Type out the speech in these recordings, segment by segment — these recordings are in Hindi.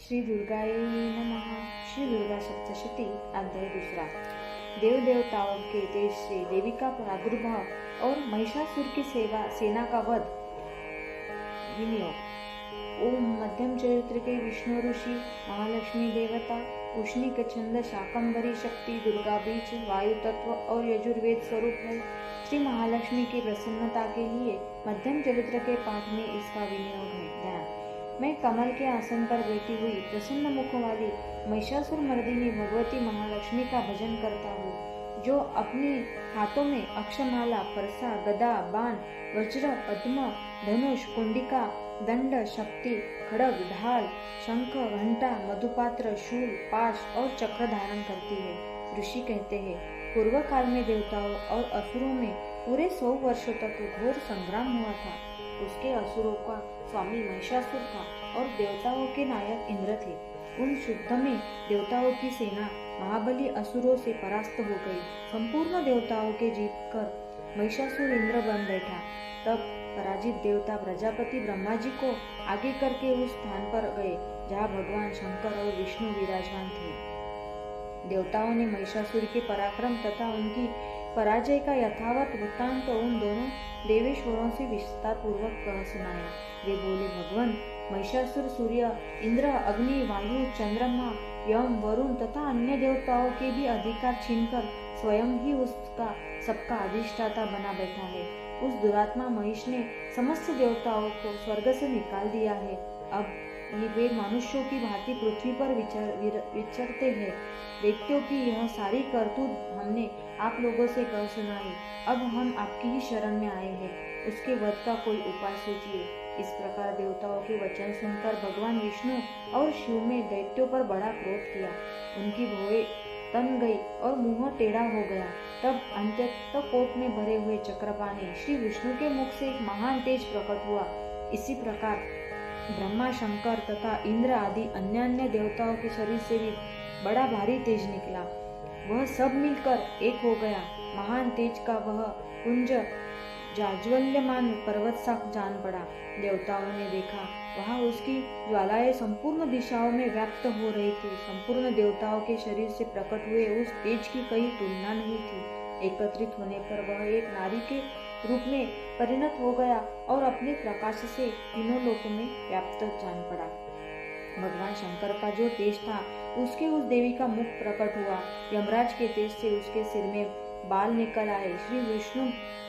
श्री दुर्गाय नमः। श्री दुर्गा सप्तशती अध्याय दूसरा। देव देवताओं के तेज से देवी का प्रादुर्भाव और महिषासुर की सेना का वध। विनियोग। ओम मध्यम चरित्र के विष्णु ऋषि, महालक्ष्मी देवता, उष्णिक छंद, शाकंभरी शक्ति, दुर्गा बीज, वायु तत्व और यजुर्वेद स्वरूप है। श्री महालक्ष्मी की प्रसन्नता के लिए मध्यम चरित्र के पाठ में इसका विनियोग है। ध्यान। मैं कमल के आसन पर बैठी हुई प्रसन्न मुख वाली महिषासुर मर्दिनी भगवती महालक्ष्मी का भजन करता हूँ, जो अपने हाथों में अक्षमाला, परसा, गदा, बाण, वज्र, पद्म, धनुष, कुंडिका, दंड, शक्ति, खड्ग, ढाल, शंख, घंटा, मधुपात्र, शूल, पाश और चक्र धारण करती है। ऋषि कहते हैं, पूर्व काल में देवताओं और असुरों में पूरे 100 वर्षों तक घोर संग्राम हुआ था। उसके असुरों का स्वामी महिषासुर था और देवताओं के नायक इंद्र थे। उन युद्ध में देवताओं की सेना महाबली असुरों से परास्त हो गई। संपूर्ण देवताओं के जीतकर महिषासुर इंद्र बन बैठा। तब पराजित देवता प्रजापति ब्रह्मा जी को आगे करके उस स्थान पर गए जहाँ भगवान शंकर और विष्णु विराजमान थे। देवताओं ने महिषासुर के पराक्रम तथा उनकी पराजय का यथावत वृत्तांत उन दोनों देवेश्वरों से विस्तार पूर्वक कह सुनाया। वे बोले, भगवान, महिषासुर सूर्य, इंद्र, अग्नि, वायु, चंद्रमा, यम, वरुण तथा अन्य देवताओं के भी अधिकार छीनकर स्वयं ही उसका सबका अधिष्ठाता बना बैठा है। उस दुरात्मा महिष ने समस्त देवताओं को स्वर्ग से निकाल दिया है। अब वे मनुष्यों की भांति पृथ्वी पर विचरते हैं। दैत्यों की यह सारी करतूत हमने आप लोगों से कह सुनाई। अब हम आपकी ही शरण में आए हैं। उसके वध का कोई उपाय सोचिए। इस प्रकार देवताओं के वचन सुनकर भगवान विष्णु और शिव ने दैत्यों पर बड़ा क्रोध किया। उनकी भौहें तन गई और मुंह टेढ़ा हो गया। तब अत्यंत कोप में भरे हुए चक्रपाणी श्री विष्णु के मुख से एक महान तेज प्रकट हुआ। इसी प्रकार ब्रह्मा, शंकर तथा इंद्र आदि अन्य देवताओं के शरीर से भी बड़ा भारी तेज निकला। वह सब मिलकर एक हो गया। महान तेज का वह कुंज जाज्वल्यमान पर्वत सा जान पड़ा। देवताओं ने देखा, वहां उसकी ज्वालाएं संपूर्ण दिशाओं में व्याप्त हो रही थी। संपूर्ण देवताओं के शरीर से प्रकट हुए उस तेज की कहीं तुलना नहीं थी। एकत्रित होने पर वह एक नारी के रूप में परिणत हो गया और अपने प्रकाश से तीनों लोकों में व्याप्त जान पड़ा। भगवान शंकर का जो तेज था, उसके उस देवी का मुख प्रकट हुआ। यमराज के तेज से उसके सिर में बाल निकल आए। श्री विष्णु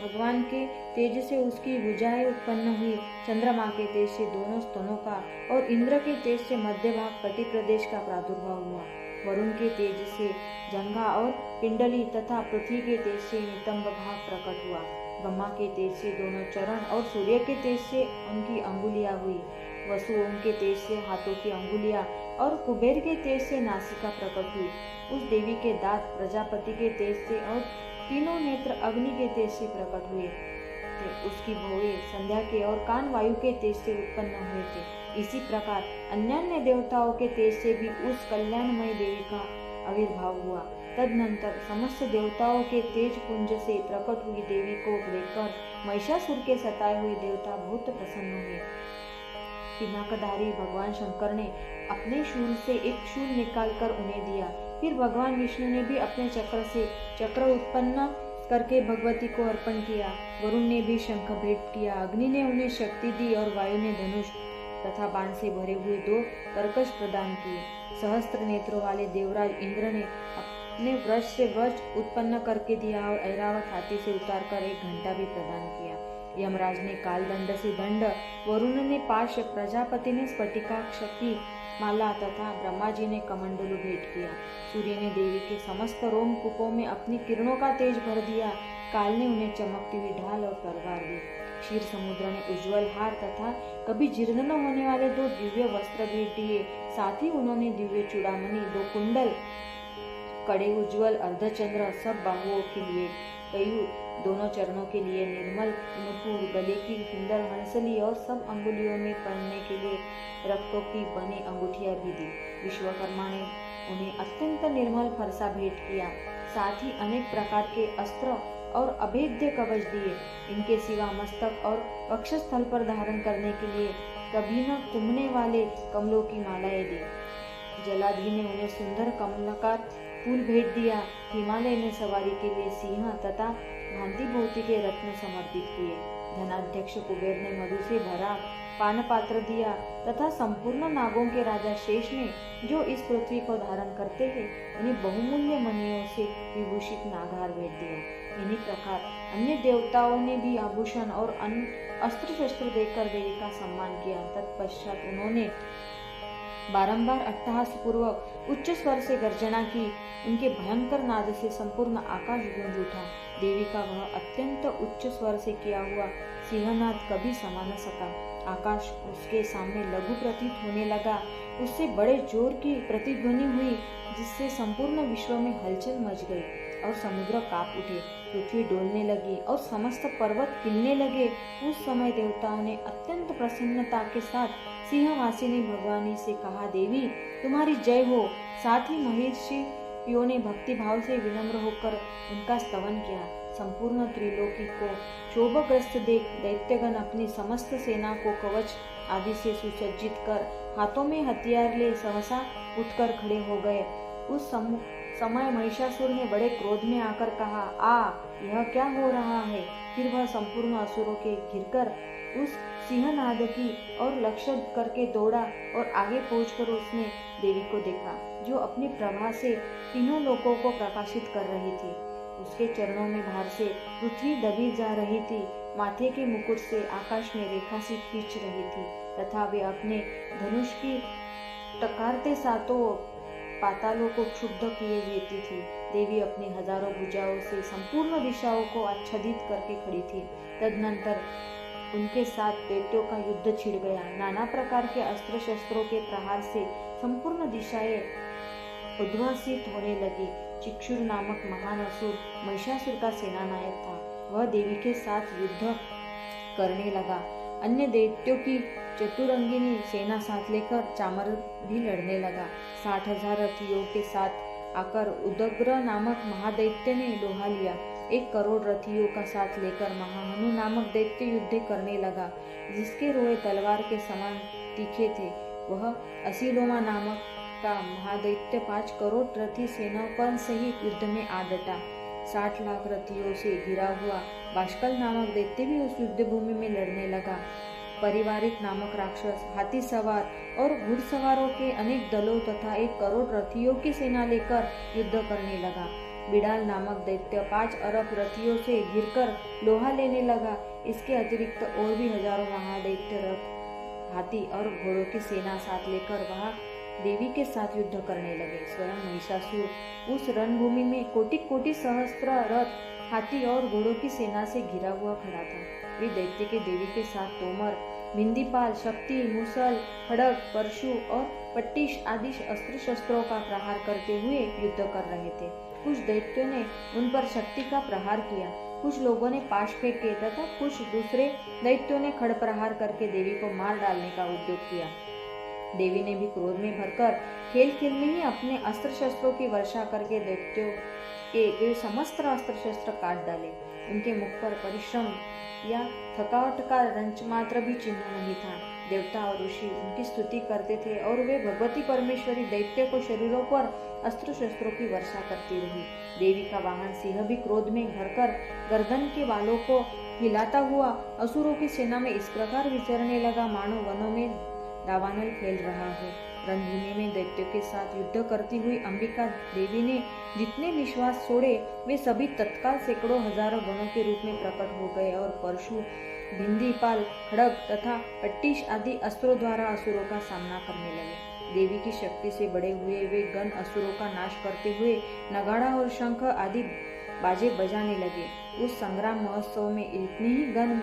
भगवान के तेज से उसकी भुजाएं उत्पन्न हुई। चंद्रमा के तेज से दोनों स्तनों का और इंद्र के तेज से मध्य भाग कटि प्रदेश का प्रादुर्भाव हुआ। वरुण के तेज से जंघा और पिंडली तथा पृथ्वी के तेज से नितंब भाग प्रकट हुआ। ब्रह्मा के तेज से दोनों चरण और सूर्य के तेज से उनकी अंगुलियां हुई। वसुओं के तेज से हाथों की अंगुलियां और कुबेर के तेज से नासिका प्रकट हुई। उस देवी के दांत प्रजापति के तेज से और तीनों नेत्र अग्नि के तेज से प्रकट हुए थे। उसकी भौहें संध्या के और कान वायु के तेज से उत्पन्न हुए थे। इसी प्रकार अन्य देवताओं के तेज से भी उस कल्याणमय देवी का आविर्भाव हुआ। तदनंतर समस्त देवताओं के तेज पुंज से प्रकट हुई देवी को देखकर महिषासुर के सताए हुए देवता बहुत प्रसन्न हुए। पिनाकधारी भगवान शंकर ने अपने शूल से एक शूल निकालकर उन्हें दिया। फिर भगवान विष्णु ने भी अपने चक्र से चक्र उत्पन्न करके भगवती को अर्पण किया। वरुण ने भी शंख भेंट किया। अग्नि ने उन्हें शक्ति दी और वायु ने धनुष तथा बाण से भरे हुए 2 तरकश प्रदान किए। सहस्त्र नेत्रों वाले देवराज इंद्र ने अपने वज्र से वज्र उत्पन्न करके दिया और ऐरावत हाथी से उतारकर एक घंटा भी प्रदान किया। यमराज ने काल दंड से दंड, वरुण ने पाश, प्रजापति ने स्फटिकाक्ष की माला तथा ब्रह्मा जी ने कमंडलू भेंट किया। सूर्य ने देवी के समस्त रोम कूपों में अपनी किरणों का तेज भर दिया। काल ने उन्हें चमकती हुई ढाल और तलवार दी। क्षीर समुद्र ने उज्ज्वल हार तथा कभी जीर्ण न होने वाले 2 दिव्य वस्त्र भेंट दिए। साथ ही उन्होंने दिव्य चूड़ामणि, 2 कुंडल, कड़े, उज्ज्वल अर्धचंद्र, सब बाहुओं के लिए, कई दोनों चरणों के लिए निर्मल नुपुर, गले की सुंदर हंसली और सब अंगुलियों में पहनने के लिए रक्तों की बनी अंगूठियां भी दी। विश्वकर्मा ने उन्हें अत्यंत निर्मल फरसा भेंट किया। साथ ही अनेक प्रकार के अस्त्र और अभेद्य कवच दिए। इनके सिवा मस्तक और वक्षस्थल पर धारण करने के लिए कभी न कुंभने वाले कमलों की मालाएं दी। जलाधि ने उन्हें सुंदर कमलाकार पुल भेंट दिया। हिमालय ने सवारी के लिए सिंह तथा भांति भोति के रत्न समर्पित किए। धनाध्यक्ष कुबेर ने मधु से भरा पान पात्र दिया तथा संपूर्ण नागों के राजा शेष ने, जो इस पृथ्वी को धारण करते हैं, उन्हें बहुमूल्य मणियों से विभूषित नागहार भेंट दिया। इन्हीं प्रकार अन्य देवताओं ने भी आभूषण और अस्त्र शस्त्र देकर देवी का सम्मान किया। तत्पश्चात उन्होंने बारंबार अट्टहास पूर्वक उच्च स्वर से गर्जना की। उनके भयंकर नाद से संपूर्ण आकाश गूंज उठा। देवी का वह अत्यंत उच्च स्वर से किया हुआ सिंहनाद कभी समा न सका। आकाश उसके सामने लघु प्रतीत होने लगा। उससे बड़े जोर की प्रतिध्वनि हुई, जिससे संपूर्ण विश्व में हलचल मच गई और समुद्र कांप उठे, पृथ्वी डोलने लगी और समस्त पर्वत हिलने लगे। उस समय देवताओं ने अत्यंत प्रसन्नता के साथ सिंहवासिनी भगवानी से कहा, देवी तुम्हारी जय हो। साथ ही महर्षियों ने भक्ति भाव से विनम्र होकर उनका स्तवन किया। संपूर्ण त्रिलोकी को क्षोभग्रस्त देख दैत्यगण अपनी समस्त सेना को कवच आदि से सुसज्जित कर हाथों में हथियार ले सहसा उठकर खड़े हो गए। उस समय महिषासुर ने बड़े क्रोध में आकर कहा, यह क्या हो रहा है। फिर वह संपूर्ण असुरों के घिरकर उस सिंहनाद की और लक्ष्य करके दौड़ा और आगे पहुंचकर उसने देवी को देखा, जो अपनी प्रभा से तीनों लोकों को प्रकाशित कर रही थी। उसके चरणों में भार से पृथ्वी दबी जा रही थी। माथे के मुकुट से आकाश में रेखा सी खींच रही थी तथा वे अपने धनुष की टकारते सातों पातालों को क्षुब्ध किए देती थी। देवी अपनी हजारों भुजाओं से संपूर्ण दिशाओं को आच्छादित करके खड़ी थी। तदनंतर उनके साथ दैत्यों का युद्ध छिड़ गया। नाना प्रकार के अस्त्र शस्त्रों के प्रहार से संपूर्ण दिशाएं उद्वासित होने लगी। चिक्षुर नामक महान असुर महिषासुर का सेनानायक था। वह देवी के साथ युद्ध करने लगा। अन्य दैत्यों की चतुरंगिनी सेना साथ लेकर चामर भी लड़ने लगा। 60,000 रथियों के साथ आकर उदग्र नामक महादैत्य ने लोहा लिया। 1 करोड़ रथियों का साथ लेकर महाहनु नामक दैत्य युद्ध करने लगा, जिसके रोए तलवार के समान तीखे थे। वह असीलोमा नामक का महादैत्य 5 करोड़ रथी सेनापन सहित युद्ध में आ डटा। 60 लाख रथियों से घिरा हुआ बाष्कल नामक दैत्य भी उस युद्ध भूमि में लड़ने लगा। परिवारिक नामक राक्षस हाथी सवार और घुड़सवारों के अनेक दलों तथा 1 करोड़ रथियों की सेना लेकर युद्ध करने लगा। बिडाल नामक दैत्य 5 अरब रथियों से घिरकर लोहा लेने लगा। इसके अतिरिक्त और भी हजारों महादैत्य रथ, हाथी और घोड़ों की सेना साथ लेकर वहां देवी के साथ युद्ध करने लगे। स्वयं महिषासुर उस रणभूमि में कोटि कोटि सहस्त्र रथ, हाथी और घोड़ों की सेना से घिरा हुआ खड़ा था। वे दैत्य के देवी के साथ तोमर, भिंदीपाल, शक्ति, मुसल, खड़ग, परशु और पट्टिश आदि अस्त्र शस्त्रों का प्रहार करते हुए युद्ध कर रहे थे। कुछ दैत्यों ने उन पर शक्ति का प्रहार किया, कुछ लोगों ने पाश फेंके तथा कुछ दूसरे दैत्यों ने खड़ प्रहार करके देवी को मार डालने का उद्योग किया। देवी ने भी क्रोध में भरकर खेल खेल में ही अपने अस्त्र शस्त्रों की वर्षा करके दैत्यों के समस्त अस्त्र शस्त्र काट डाले। उनके मुख पर परिश्रम या थकावट का रंच मात्र भी चिन्ह नहीं था। देवता और ऋषि उनकी स्तुति करते थे और वे भगवती परमेश्वरी दैत्य को शरीरों पर अस्त्र शस्त्रों की वर्षा करती रही। देवी का वाहन सिंह भी क्रोध में भरकर गर्दन के बालों को हिलाता हुआ असुरों की सेना में इस प्रकार विचरने लगा, मानो वनों में दावानल फैल रहा हो। रणभूमि में दैत्यों के साथ युद्ध करती हुई अंबिका देवी ने जितने निश्वास छोड़े, वे सभी तत्काल सैकड़ों हजारों गणों के रूप में प्रकट हो गए और परशु, भिंदीपाल, खड़ग तथा पट्टिश आदि अस्त्रों द्वारा असुरों का सामना करने लगे। देवी की शक्ति से बड़े हुए वे गण असुरों का नाश करते हुए नगाड़ा और शंख आदि बाजे बजाने लगे। उस संग्राम महोत्सव में इतने ही गण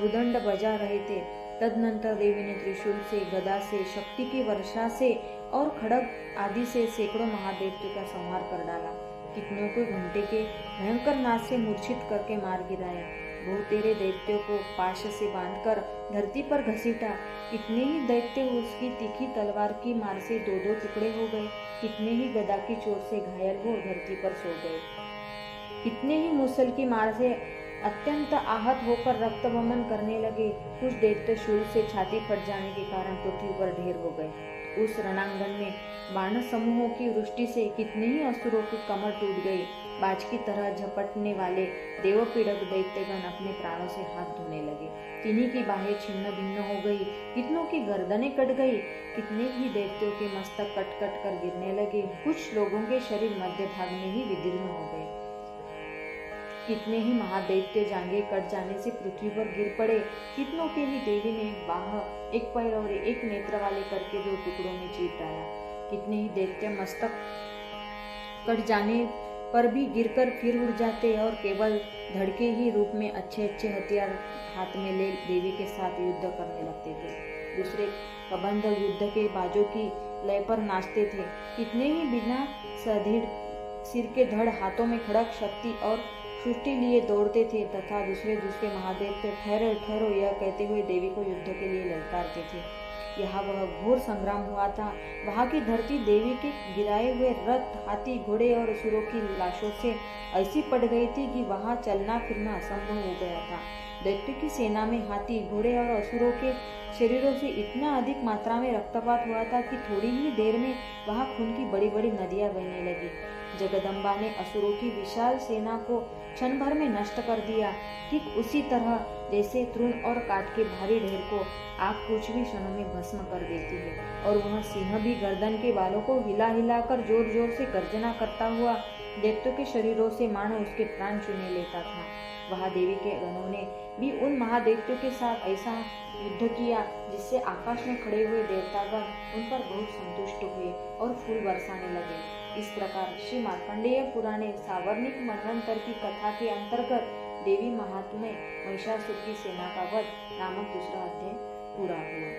मृदंड बजा रहे थे। तदनंतर देवी ने त्रिशूल से, गदा से, शक्ति की वर्षा से और खड़ग आदि से सैकड़ों महादैत्यों का संहार कर डाला। कितनों को घंटे के भयंकर नाद से मूर्छित करके मार गिराया। बहुतेरे दैत्यों को पाश से बांधकर धरती पर घसीटा। कितने ही दैत्य उसकी तीखी तलवार की मार से 2-2 टुकड़े हो गए। कितने ही गदा की चोट से घायल हो धरती पर सो गए। कितने ही मुसल की मार से अत्यंत आहत होकर रक्त वमन करने लगे। कुछ दैत्य शूल से छाती फट जाने के कारण पृथ्वी पर ढेर हो गए। उस रणांगण में बाण समूहों की वृष्टि से कितने ही असुरों की कमर टूट गई। बाज की तरह झपटने वाले देवपीड़क दैत्यगण अपने प्राणों से हाथ धोने लगे। किन्हीं की बाहें छिन्न भिन्न हो गई, कितनों की गर्दनें कट गई, कितने ही दैत्यों के मस्तक कट कट कर गिरने लगे। कुछ लोगों के शरीर मध्य भाग में ही विदीर्ण हो गए। कितने ही महादैत्य जांघें कट जाने से पृथ्वी पर गिर पड़े। कितनों के ही देवी ने एक बाह, एक पैर और एक नेत्र वाले करके 2 टुकड़ों में चीर डाला। कितने ही दैत्य मस्तक कट जाने पर भी गिरकर फिर उड़ जाते और केवल धड़के ही रूप में अच्छे अच्छे हथियार हाथ में ले देवी के साथ युद्ध करने लगते थे। दूसरे कबंध युद्ध के बाजों की लय पर नाचते थे। कितने ही बिना सधीड़ सिर के धड़, हाथों में खड़क शक्ति और सृष्टि लिए दौड़ते थे तथा दूसरे महादैत्य ठहरो ठहरो यह कहते हुए देवी को युद्ध के लिए ललकारते थे। यहाँ वह घोर संग्राम हुआ था। वहाँ की धरती देवी के गिराए हुए रथ, हाथी, घोड़े और असुरों की लाशों से ऐसी पड़ गई थी कि वहाँ चलना फिरना असंभव हो गया था। दैत्य की सेना में हाथी, घोड़े और असुरों के शरीरों से इतना अधिक मात्रा में रक्तपात हुआ था कि थोड़ी ही देर में वहाँ खून की बड़ी बड़ी नदियां बहने लगी। जगदम्बा ने असुरों की विशाल सेना को क्षण भर में नष्ट कर दिया। ठीक उसी तरह जैसे तृण और काठ के भारी ढेर को आग कुछ भी क्षणों में भस्म कर देती है, और वह सिंह भी गर्दन के बालों को हिला हिला कर जोर जोर से गर्जना करता हुआ दैत्यों के शरीरों से मानो उसके प्राण चुने लेता था। वहाँ देवी के गणों ने भी उन महादैत्यों के साथ ऐसा युद्ध किया जिससे आकाश में खड़े हुए देवतागण उन पर बहुत संतुष्ट हुए और फूल बरसाने लगे। इस प्रकार श्री मार्कंडेय पुराणे सावर्णिक मनवंतर की कथा के अंतर्गत देवी महात्म्य महिषासुर की सेना का वध नामक दूसरा अध्याय पूरा हुआ।